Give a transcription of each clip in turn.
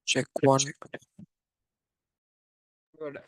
Check one. Good.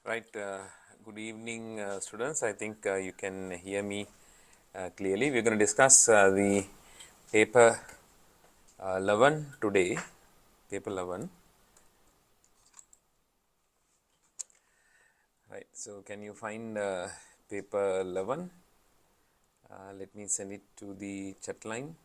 Right. Good evening, students. I think you can hear me clearly. We're going to discuss the paper 11 today. Paper 11. Right. So, can you find paper 11? Let me send it to the chat line.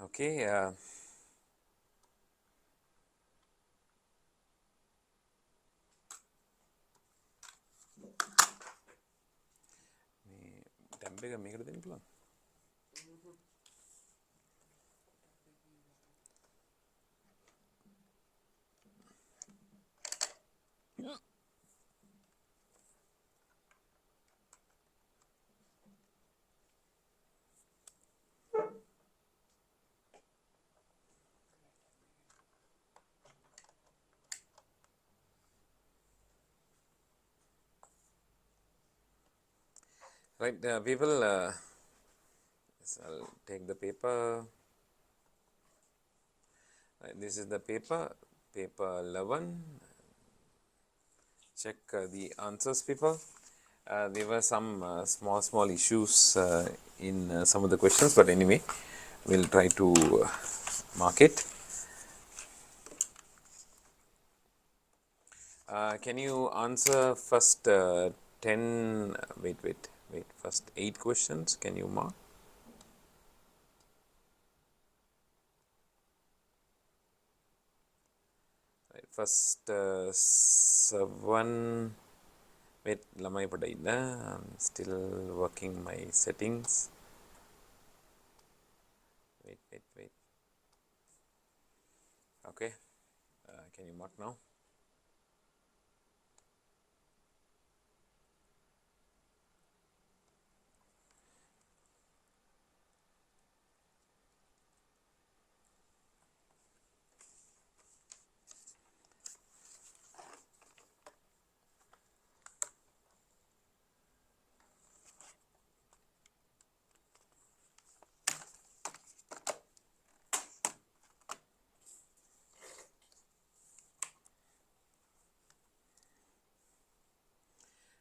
Okay. Tempega make it in. Right. People, yes, I'll take the paper. Right, this is the paper 11. Check the answers, people. There were some small issues in some of the questions, but anyway, we'll try to mark it. Can you answer first 10, first 8 questions, can you mark? Right, first 7, wait, lamai padailla, I'm still working my settings. Wait. Okay, can you mark now?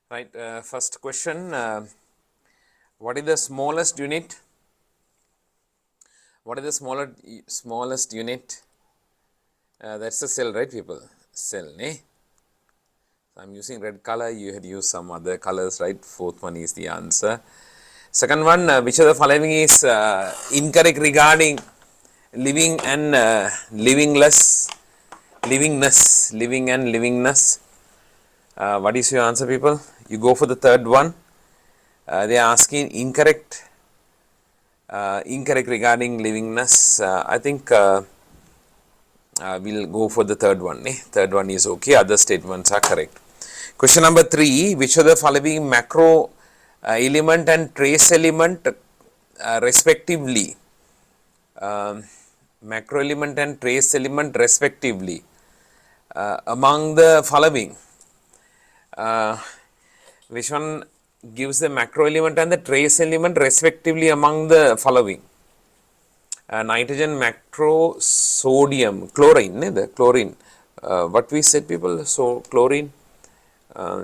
Right, first question, what is the smallest unit? What is the smallest unit? That's a cell, right, people? Cell, ne? So I'm using red color, you had used some other colors, right? Fourth one is the answer. Second one, which of the following is incorrect regarding living and livingness? Living and livingness. What is your answer, people? You go for the third one. They are asking incorrect regarding livingness. I think we'll go for the third one. Third one is okay. Other statements are correct. Question number 3. Which of the following macro element and trace element respectively? Macro element and trace element respectively. Among the following, which one gives the macro element and the trace element respectively among the following? Nitrogen, macro, sodium, chlorine, the chlorine. What we said, people? So chlorine,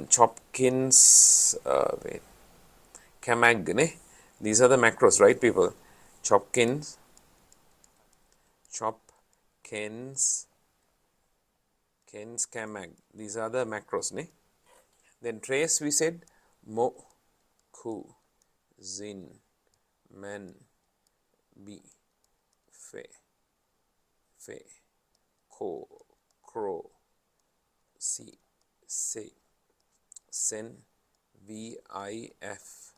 Chopkins, Camag, ne? These are the macros, right, people? Chopkins, Camag. These are the macros, ne? Then trace, we said Mo, Ku, Zin, Men, Bi, Fe, Ko, Kro, Si, Se, Sen, VIF.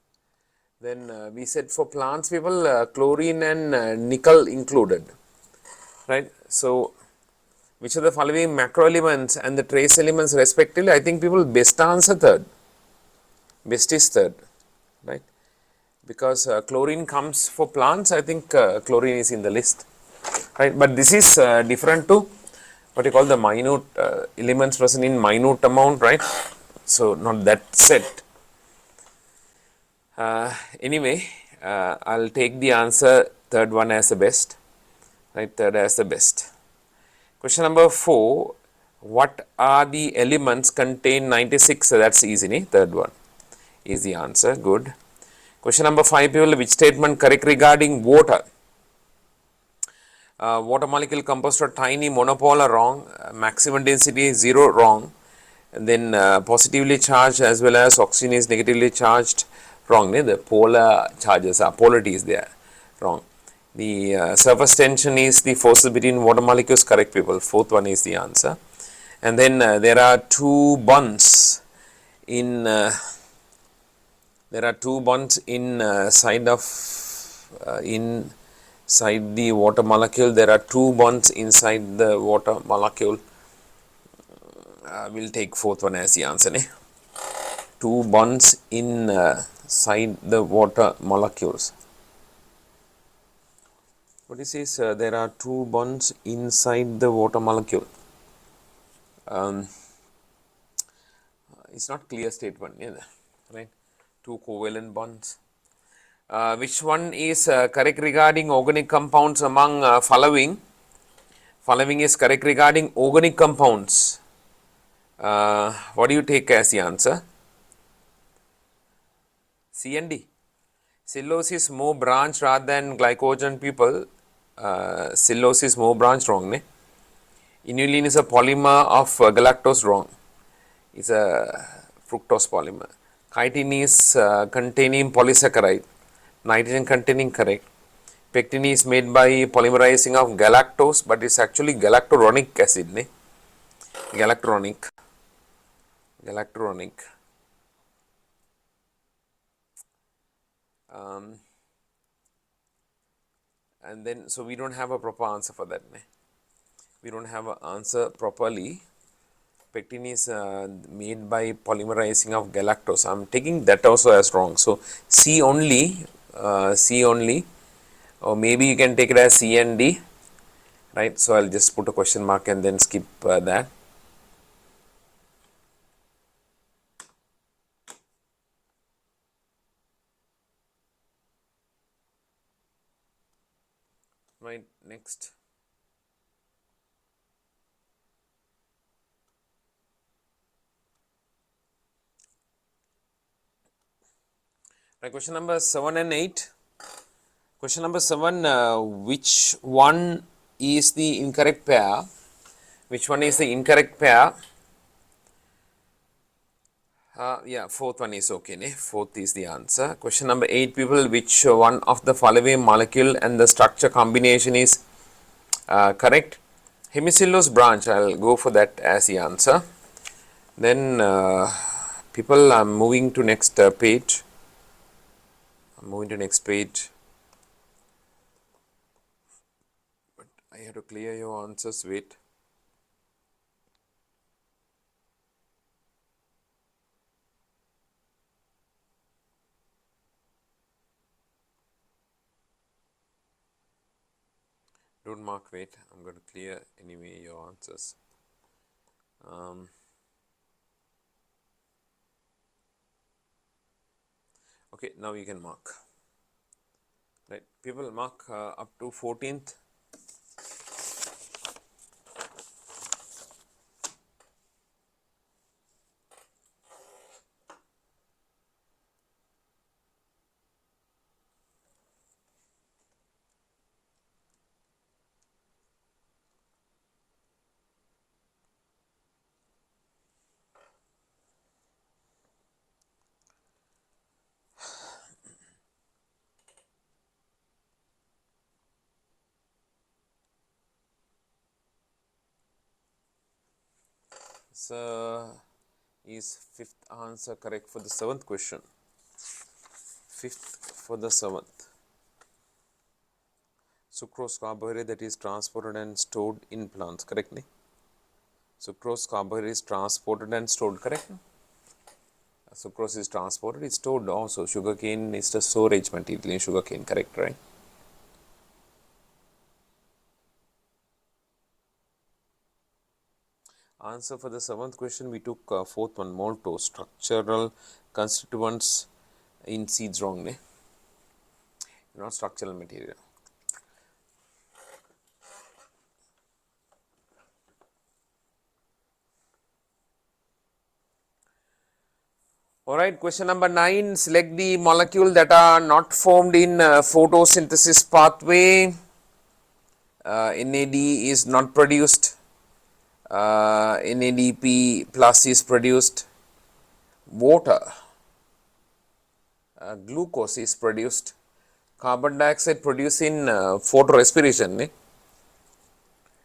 Then we said for plants, people, chlorine and nickel included, right? So, which are the following macro elements and the trace elements respectively? I think people best answer third. Best is third, right? Because chlorine comes for plants, I think chlorine is in the list. right? But this is different to what you call the minute elements present in minute amount, right? So not that set. Anyway, I'll take the answer third one as the best, right? Third as the best. Question number 4. What are the elements contain 96? So that's easy, ne? Third one is the answer. Good. Question number 5, people, which statement correct regarding water? Water molecule composed of tiny monopolar wrong, maximum density 0 wrong, and then positively charged as well as oxygen is negatively charged wrong. The polar charges are polarity is there wrong. The surface tension is the forces between water molecules, correct, people. Fourth one is the answer. And then there are two bonds in side of inside the water molecule. There are two bonds inside the water molecule. We'll take fourth one as the answer. Two bonds inside the water molecules. What it says, there are two bonds inside the water molecule. It's not clear statement, right? Two covalent bonds. Which one is correct regarding organic compounds among following? Following is correct regarding organic compounds. What do you take as the answer? C and D. Cellulose is more branched rather than glycogen, people. Cellulose is more branched, wrong, ne? Inulin is a polymer of galactose, wrong. It's a fructose polymer. Chitin is containing polysaccharide. Nitrogen containing, correct. Pectin is made by polymerizing of galactose, but it's actually galacturonic acid, ne? Galacturonic. And then, so we don't have a proper answer for that, ne? We don't have an answer properly. Pectin is made by polymerizing of galactose. I'm taking that also as wrong. So C only, or maybe you can take it as C and D, right? So I'll just put a question mark and then skip that. Right, next. Right, question number 7 and 8. Question number 7, which one is the incorrect pair? Which one is the incorrect pair? Yeah, fourth one is okay, ne? Fourth is the answer. Question number 8, people, which one of the following molecule and the structure combination is correct? Hemicellulose branch, I'll go for that as the answer. Then people, I'm moving to next page. But I have to clear your answers, wait. Don't mark, wait, I'm going to clear anyway your answers. Okay, now you can mark. Right, people mark up to 14th. So is fifth answer correct for the 7th question? Fifth for the 7th. Sucrose carbohydrate that is transported and stored in plants, correctly? Sucrose carbohydrate is transported and stored, correct? Sucrose is transported, it's stored also. Sugarcane is the storage material in sugarcane, correct, right? Answer for the 7th question, we took 4th one, molto, structural constituents in seeds, wrong, ne? Not structural material. Alright, question number 9, select the molecule that are not formed in photosynthesis pathway. NAD is not produced, NADP plus is produced, water, glucose is produced, carbon dioxide produced in photorespiration, ne?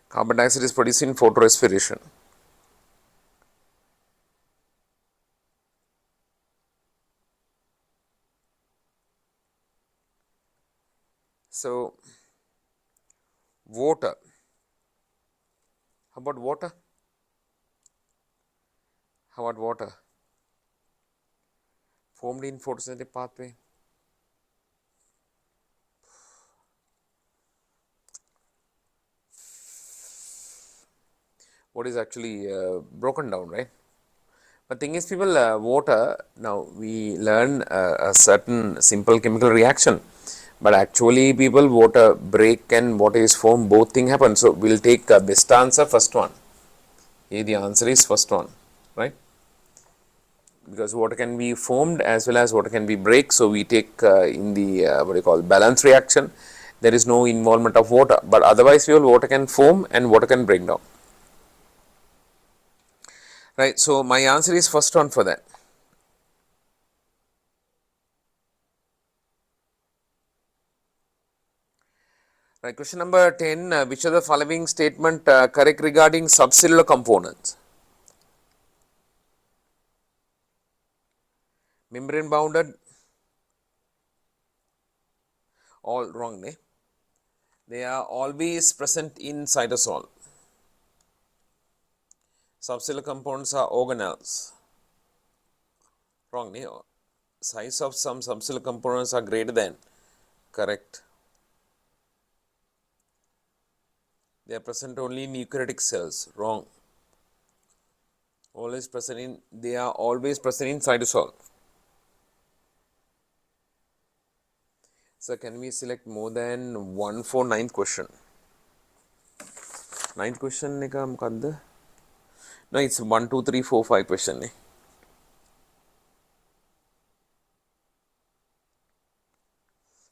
Carbon dioxide is produced in photorespiration. So, water. How about water? How about water? Formed in photosynthetic pathway. What is actually broken down, right? But thing is, people, water, now we learn a certain simple chemical reaction. But actually, people, water break and water is formed, both thing happen. So, we will take best answer, first one. Here the answer is first one, right? Because water can be formed as well as water can be break. So, we take in the what do you call balance reaction, there is no involvement of water, but otherwise water can form and water can break down, right? So, my answer is first one for that. Right, question number 10, which of the following statement correct regarding subcellular components? Membrane bounded, all wrong, ne? They are always present in cytosol. Subcellular components are organelles, wrong, ne? Size of some subcellular components are greater than, correct. They are present only in eukaryotic cells, wrong. Always present in, they are always present in cytosol. So, can we select more than one for 9th question? 9th question ne kam kadda? No, it's 1, 2, 3, 4, 5 question ne.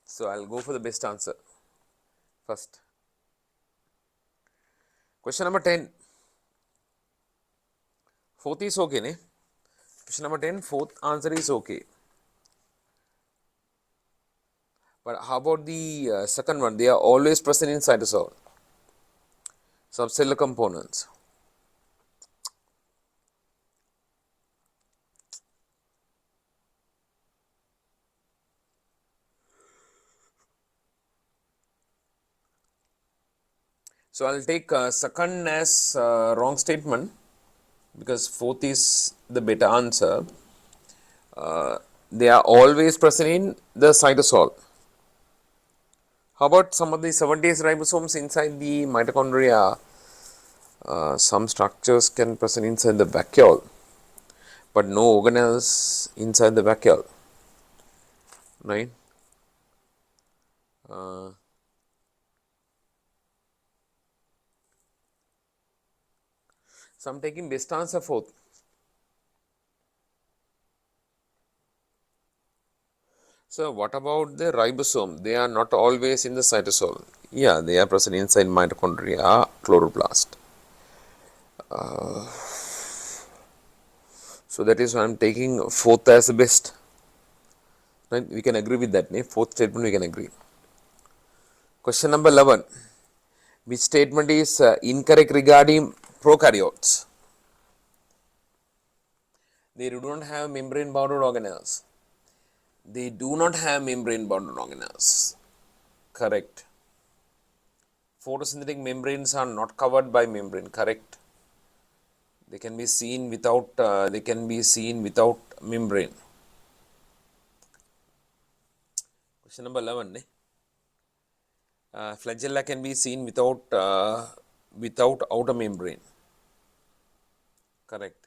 So, I will go for the best answer first. Question number 10. 4th is okay, ne? Question number 10, 4th answer is okay. But how about the second one? They are always present in cytosol. Subcellular components. So, I will take second as wrong statement, because 4th is the better answer. They are always present in the cytosol. How about some of the 70s ribosomes inside the mitochondria? Some structures can present inside the vacuole, but no organelles inside the vacuole, right? So, I am taking best answer 4th. So, what about the ribosome? They are not always in the cytosol. Yeah, they are present inside mitochondria, chloroplast. So, that is why I am taking 4th as the best. Right? We can agree with that. 4th statement we can agree. Question number 11. Which statement is incorrect regarding prokaryotes? They do not have membrane bounded organelles. They do not have membrane bounded organelles. Correct. Photosynthetic membranes are not covered by membrane. Correct. They can be seen without. Membrane. Question number 11. Flagella can be seen without outer membrane. Correct.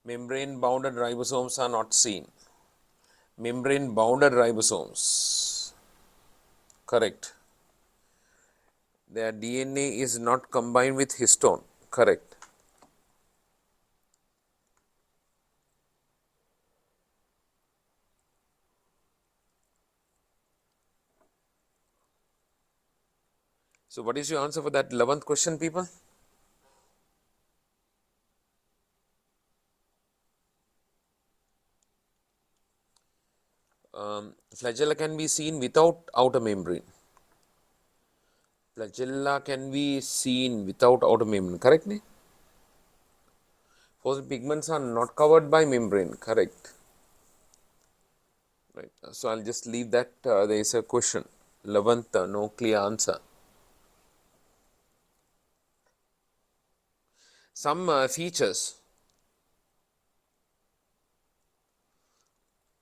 Membrane bounded ribosomes are not seen. Membrane bounded ribosomes. Correct. Their DNA is not combined with histone. Correct. So, what is your answer for that 11th question, people? Flagella can be seen without outer membrane. Flagella can be seen without outer membrane. Correct? Ne? Phosphopigments are not covered by membrane. Correct. Right. So, I will just leave that. There is a question. 11th, no clear answer. Some features.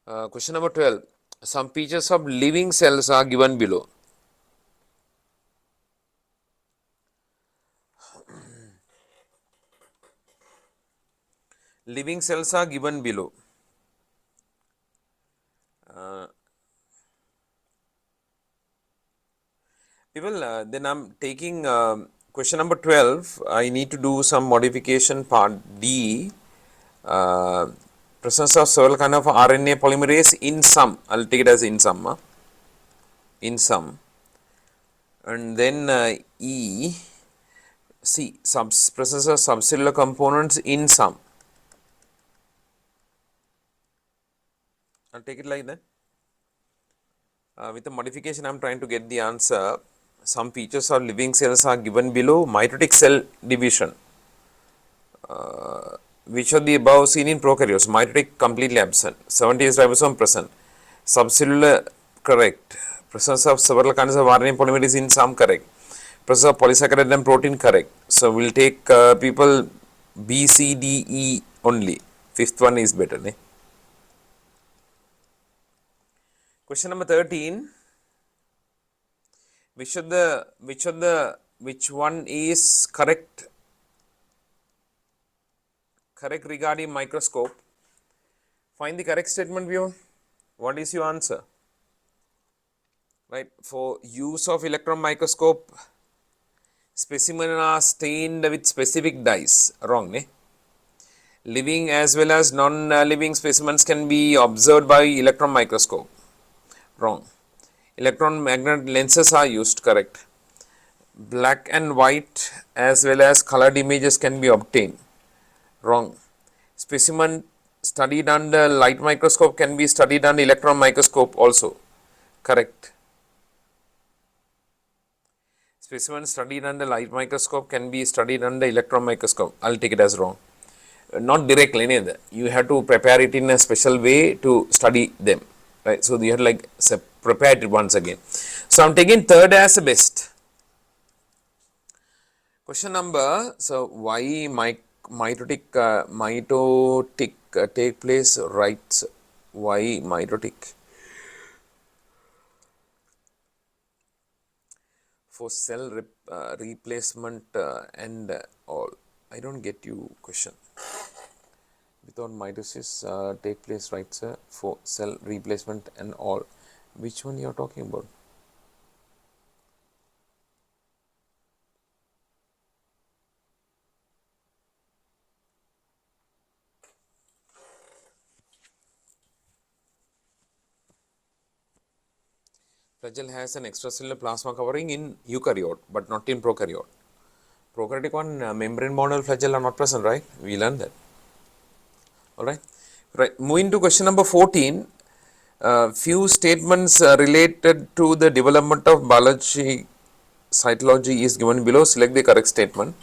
Question number 12. Some features of living cells are given below. Living cells are given below. People, then I am taking question number 12. I need to do some modification part D. Presence of several kind of RNA polymerase in some. I will take it as in some. In some. And then E. C. Presence of subcellular components in some. I will take it like that. With the modification, I am trying to get the answer. Some features of living cells are given below. Mitotic cell division. Which of the above seen in prokaryotes? Mitotic completely absent. 70 is ribosome present. Subcellular correct. Presence of several kinds of RNA polymerase in some correct. Presence of polysaccharide and protein correct. So we'll take people B, C, D, E only. Fifth one is better. Ne? Question number 13. Which one is correct regarding microscope? Find the correct statement, view. What is your answer? Right, for use of electron microscope, specimen are stained with specific dyes. Wrong, ne? Living as well as non-living specimens can be observed by electron microscope. Wrong. Electron magnet lenses are used. Correct. Black and white as well as colored images can be obtained. Wrong. Specimen studied under light microscope can be studied under electron microscope also. Correct. Specimen studied under light microscope can be studied under electron microscope. I will take it as wrong. Not directly, neither. You have to prepare it in a special way to study them. Right. So, you have to like prepare it once again. So, I am taking third as the best. Question number, so why mitotic take place, right? Why mitotic? For cell replacement and all. I don't get you question. Without mitosis take place, right, sir? For cell replacement and all. Which one you are talking about? Flagell has an extracellular plasma covering in eukaryote, but not in prokaryote. Prokaryotic one, membrane bounded flagella are not present, right? We learned that. All right. Right. Moving to question number 14. Few statements related to the development of biology cytology is given below. Select the correct statement.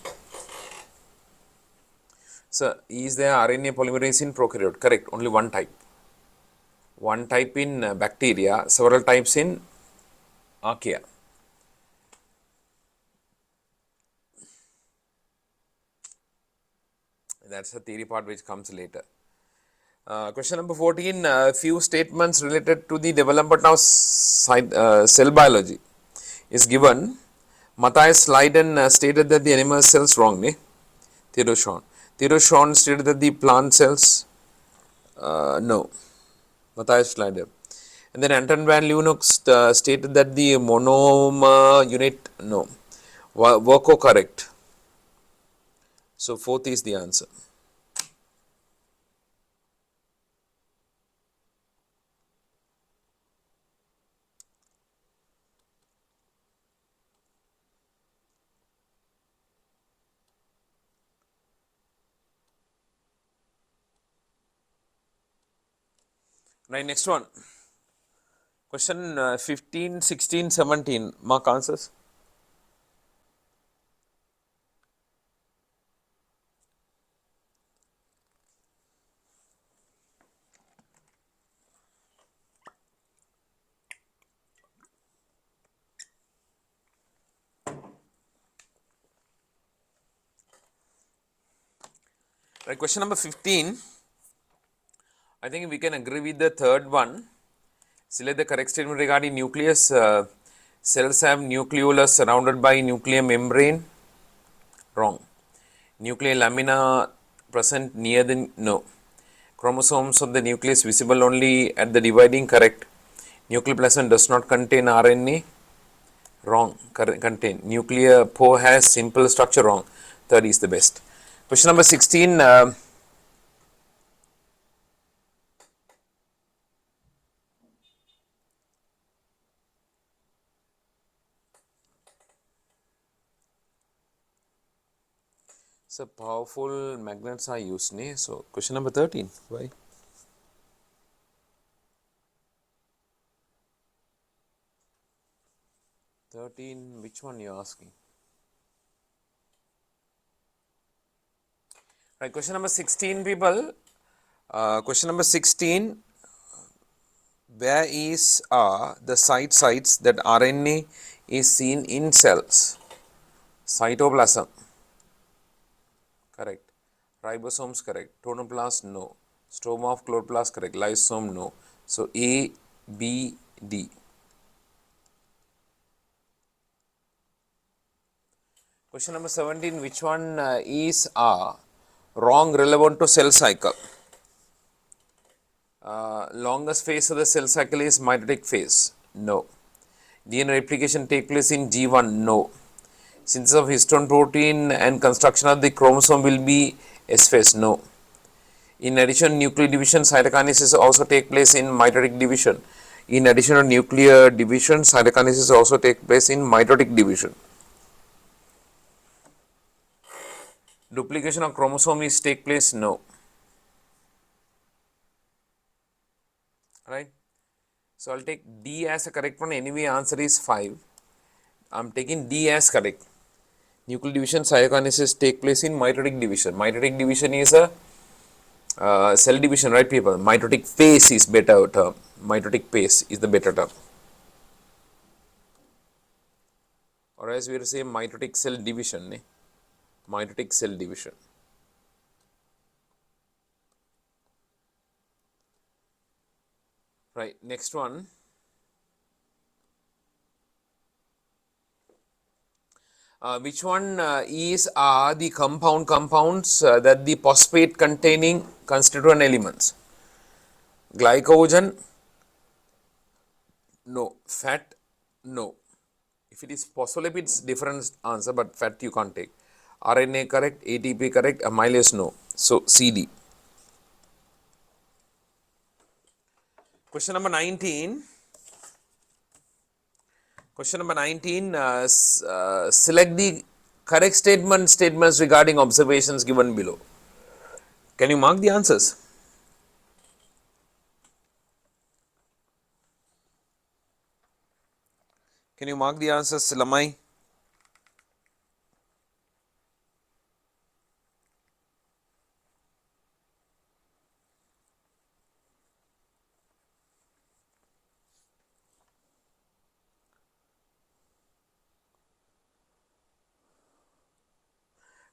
So, is there RNA polymerase in prokaryote? Correct. Only one type. One type in bacteria, several types in archaea. That's the theory part which comes later. Question number 14. Few statements related to the development of cell biology is given. Matthias Leiden stated that the animal cells wrong. Theodor Schwann. Tiroshan stated that the plant cells, no. Matthias Schneider. And then Anton van Leeuwenhoek stated that the monomer unit, no. Worko correct. So fourth is the answer. Right, next one. Question 15, 16, 17. Mark answers. Right, question number 15. I think we can agree with the third one. Select the correct statement regarding nucleus. Cells have nucleolus surrounded by nuclear membrane. Wrong. Nuclear lamina present near the, no. Chromosomes of the nucleus visible only at the dividing. Correct. Nuclear plasmid does not contain RNA. Wrong. Contain. Nuclear pore has simple structure. Wrong. Third is the best. Question number 16. So powerful magnets are used. So question number 13. Why? 13. Which one you are asking? Right. Question number 16, people. Question number 16. Where is the sites that RNA is seen in cells? Cytoplasm. Correct. Ribosomes, correct. Tonoplast, no. Stroma of chloroplast, correct. Lysosome, no. So A, B, D. Question number 17. Which one is wrong relevant to cell cycle? Longest phase of the cell cycle is mitotic phase. No. DNA replication take place in G1. No. Synthesis of histone protein and construction of the chromosome will be S phase. No. In addition, nuclear division cytokinesis also take place in mitotic division. In addition to nuclear division, cytokinesis also take place in mitotic division. Duplication of chromosome is take place? No. Right. So I'll take D as a correct one. Anyway, answer is 5. I'm taking D as correct. Nuclear division cytokinesis take place in mitotic division. Mitotic division is a cell division, right, people? Mitotic phase is better term. Mitotic phase is the better term. Or as we will say, mitotic cell division. Mitotic cell division. Right, next one. Which one is the compounds that the phosphate containing constituent elements? Glycogen? No. Fat? No. If it is phospholipids, different answer, but fat you can't take. RNA correct, ATP correct, amylase no. So CD. Question number 19. Question number 19. Select the correct statements regarding observations given below. Can you mark the answers? Can you mark the answers, Lamai?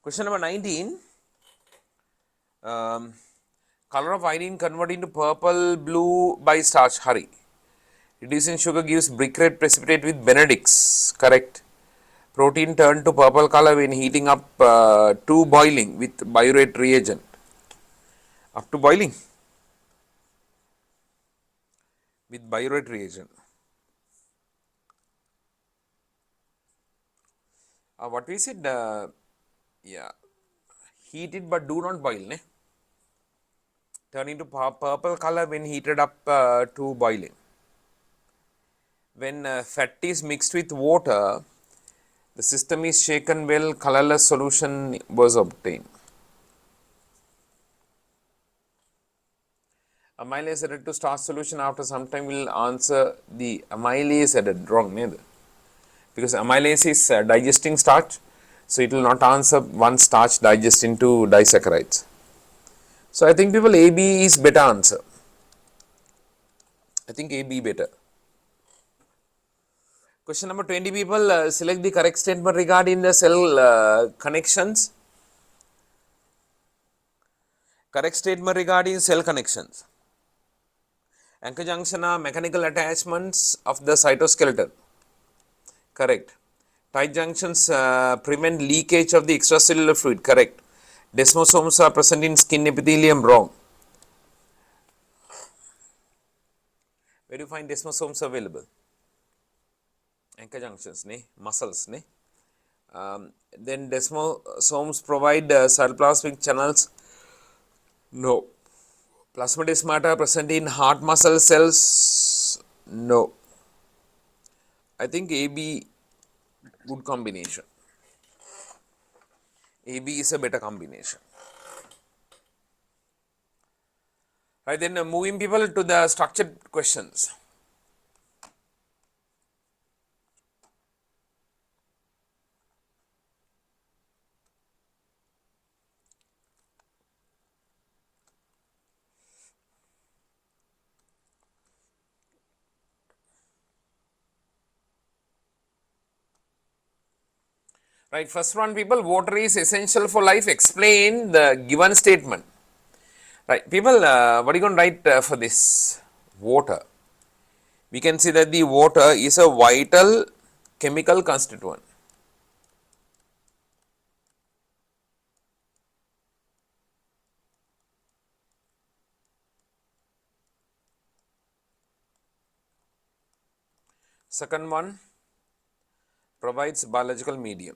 Question number 19. Color of iodine converted into purple blue by starch. Hurry. Reducing sugar gives brick red precipitate with Benedict's. Correct. Protein turn to purple color when heating up to boiling with biorate reagent. Up to boiling with biorate reagent. What we said, yeah, heat it but do not boil. Ne? Turn into purple color when heated up to boiling. When fat is mixed with water, the system is shaken well, colorless solution was obtained. Amylase added to starch solution after some time will answer the amylase added. Wrong, neither. Because amylase is digesting starch, so it will not answer one starch digest into disaccharides. So I think people AB is better answer. I think AB better. Question number 20, people select the correct statement regarding the cell connections. Correct statement regarding cell connections. Anchor junction are mechanical attachments of the cytoskeleton. Correct. Tight junctions prevent leakage of the extracellular fluid. Correct. Desmosomes are present in skin epithelium. Wrong. Where do you find desmosomes available? Anchor junctions, ne? Muscles, ne? Then desmosomes provide cytoplasmic channels. No. Plasmodesmata present in heart muscle cells. No. I think AB good combination. AB is a better combination. Right, then moving people to the structured questions. Right, first one, people, water is essential for life. Explain the given statement. Right, people, what are you going to write for this? Water. We can see that the water is a vital chemical constituent. Second one, provides biological medium.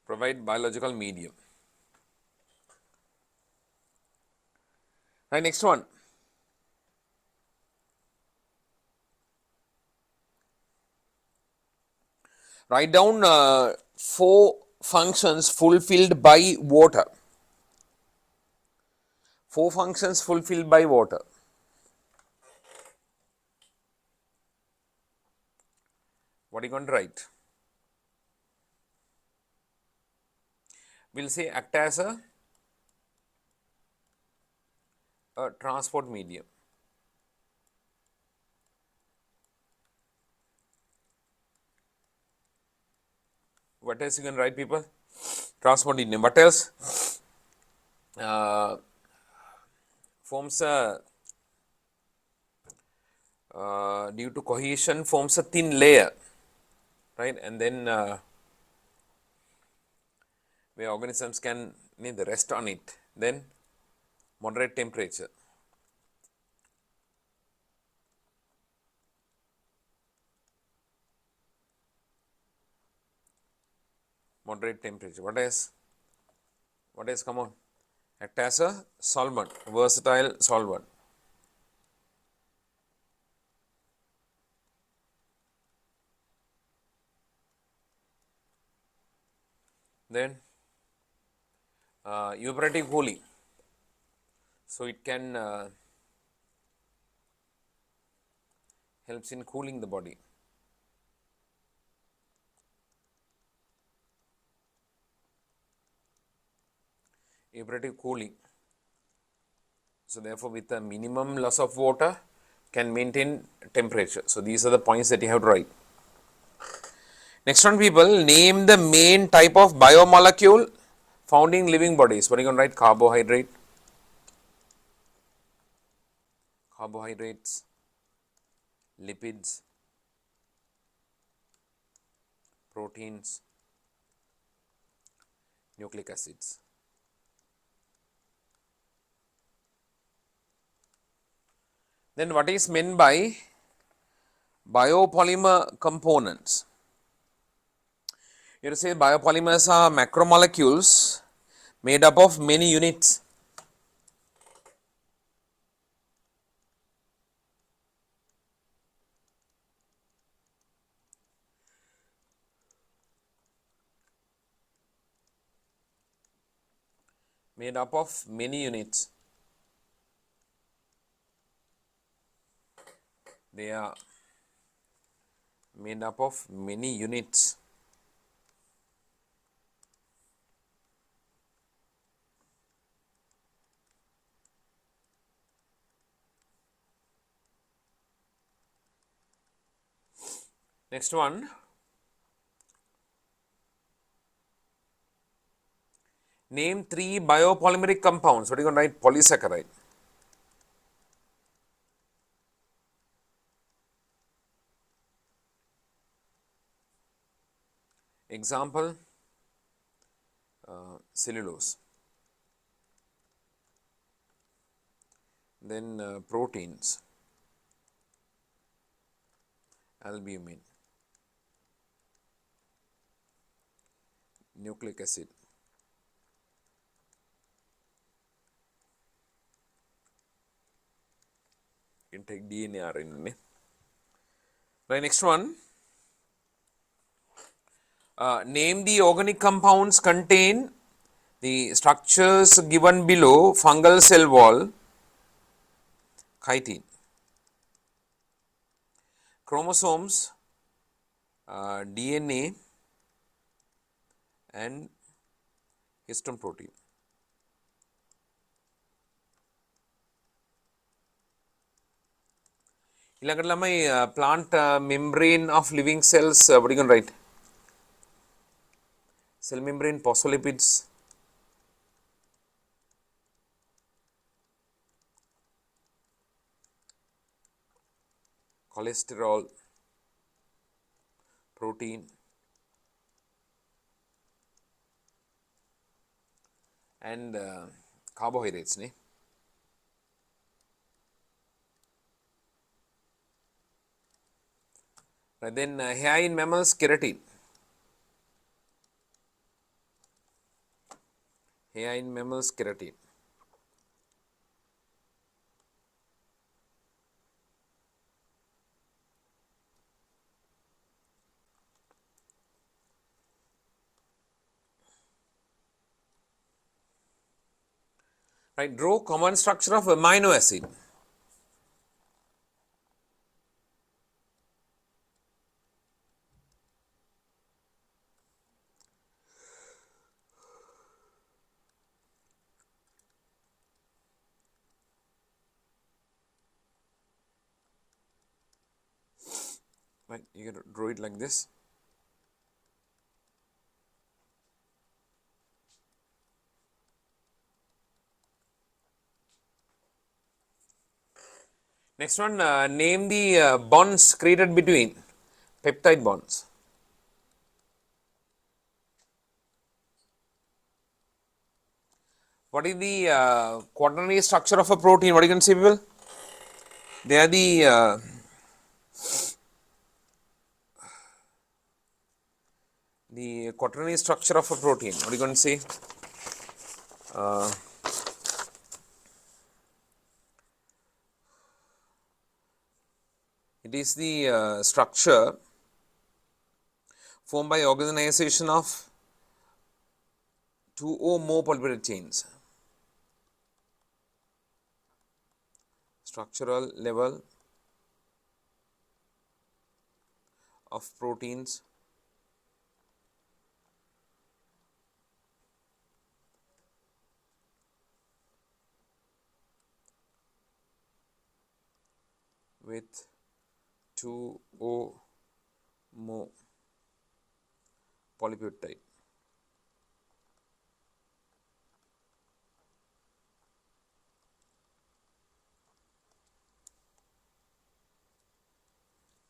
Provide biological medium. Right, next one. Write down 4 functions fulfilled by water. 4 functions fulfilled by water. What are you going to write? We will say act as a transport medium. What else you can write, people? Transport medium. What else? Forms a due to cohesion forms a thin layer, right? And then where organisms can need the rest on it. Then moderate temperature. Moderate temperature. What else? What else? Come on. Act as a solvent, versatile solvent. Then evaporative cooling. So it can helps in cooling the body. Evaporative cooling. So therefore, with a minimum loss of water, can maintain temperature. So these are the points that you have to write. Next one, people, name the main type of biomolecule found in living bodies. What are you going to write? Carbohydrates, lipids, proteins, nucleic acids. Then what is meant by biopolymer components? You say biopolymers are macromolecules made up of many units. Made up of many units. They are made up of many units. Next one. Name 3 biopolymeric compounds. What are you going to write? Polysaccharide. Example, cellulose. Then proteins, albumin, nucleic acid. You can take DNA, RNA. Right, next one. Name the organic compounds contain the structures given below: fungal cell wall, chitin, chromosomes, DNA, and histone protein. Plant membrane of living cells. What are you going to write? Cell membrane, phospholipids, cholesterol, protein, and carbohydrates. Ne? Right, then hair in mammals, keratin. Hair in mammals, keratin. Right, draw common structure of amino acid. Right, you can draw it like this. Next one, name the bonds created between peptide bonds. What is the quaternary structure of a protein? What you can see, people? They are the quaternary structure of a protein. What are you going to see? It is the structure formed by organization of 2 or more polypeptide chains. Structural level of proteins with 2 or more polypeptide.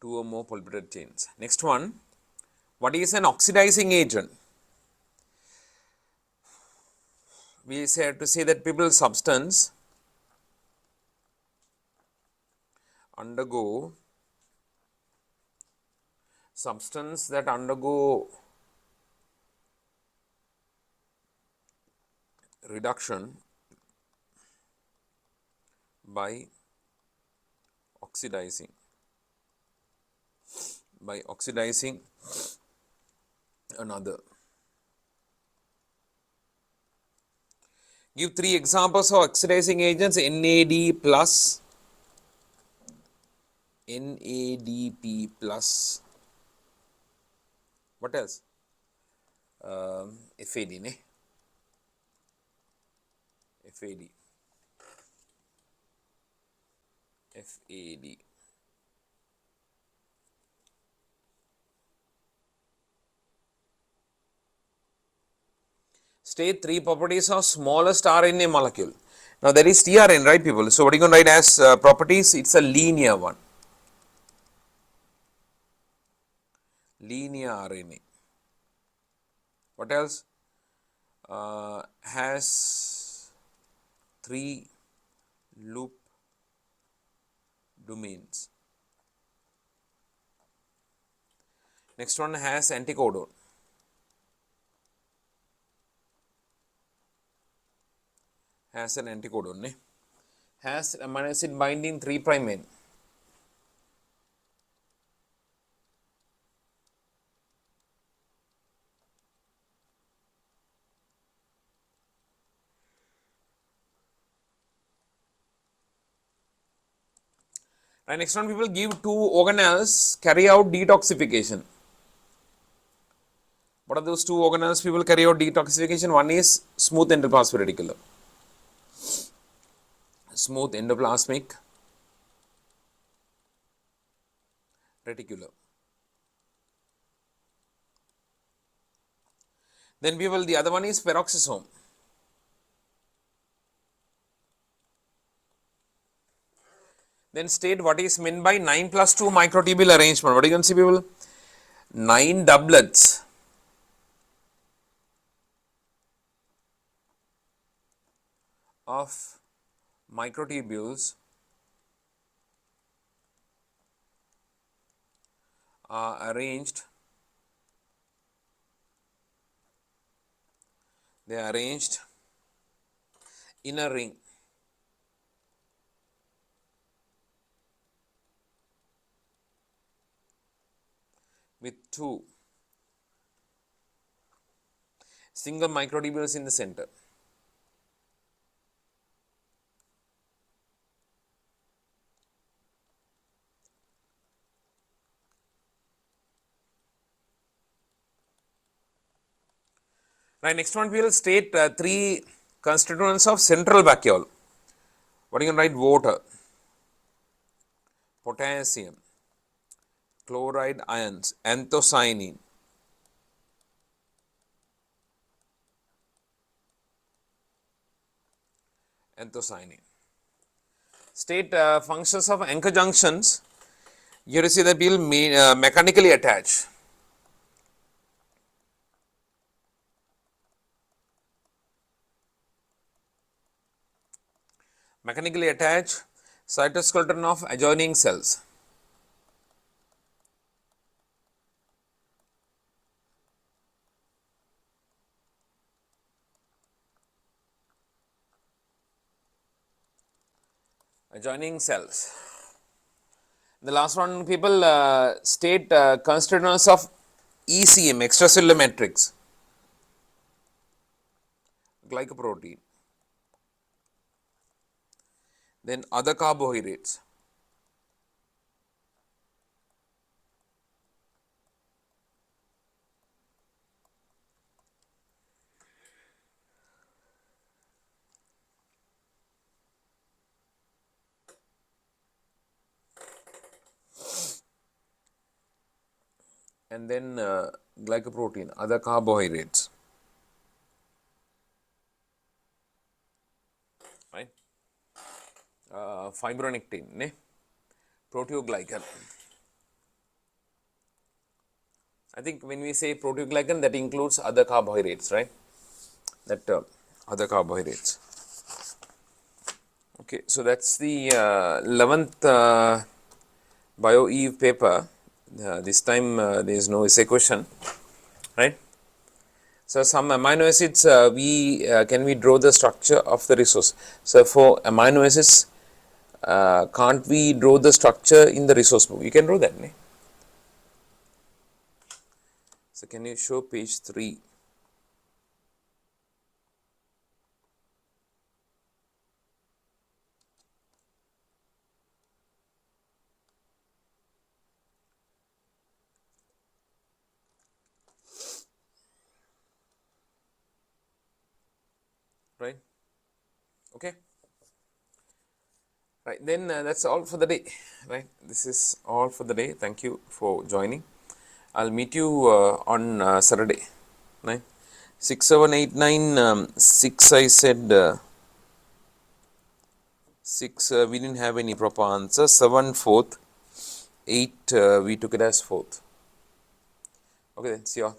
2 or more polypeptide chains. Next one, what is an oxidizing agent? We have to say that people substance undergo reduction by oxidizing another. Give 3 examples of oxidizing agents: NAD plus, NADP plus, what else? FAD, ne? FAD. FAD. State 3 properties of smallest RNA molecule. Now there is tRNA, right, people? So what are you going to write as properties? It's a linear one. Linear RNA. What else? Has 3 loop domains. Next one has anticodon. Has an anticodon, ne? Has amino acid binding 3' end. Right, next one, people give 2 organelles carry out detoxification. What are those 2 organelles people carry out detoxification? One is smooth endoplasmic reticulum. Smooth endoplasmic reticulum. Then people, the other one is peroxisome. Then state what is meant by 9+2 microtubule arrangement. What do you can see, people? 9 doublets of microtubules are arranged. They are arranged in a ring with 2 single microtubules in the center. Right, next one we will state 3 constituents of central vacuole. What are you going to write? Water, potassium, chloride ions, anthocyanin. State functions of anchor junctions. You see that we will mechanically attach. Mechanically attach cytoskeleton of adjoining cells. Adjoining cells. The last one, people state constituents of ECM, extracellular matrix, glycoprotein, then other carbohydrates. And then glycoprotein, other carbohydrates, right? Fibronectin, ne? Proteoglycan. I think when we say proteoglycan, that includes other carbohydrates, right? That other carbohydrates. Okay, so that's the 11th BioEve paper. This time there is no essay question, right? So some amino acids, we can we draw the structure of the resource. So for amino acids, can't we draw the structure in the resource book? You can draw that, ne? So can you show page 3? Right? Okay. Right, then that's all for the day, right? This is all for the day. Thank you for joining. I'll meet you on Saturday, right? 6, 7, 8, 9, 6 I said 6 we didn't have any proper answer. 7 fourth, 8 we took it as fourth. Okay then, see you all.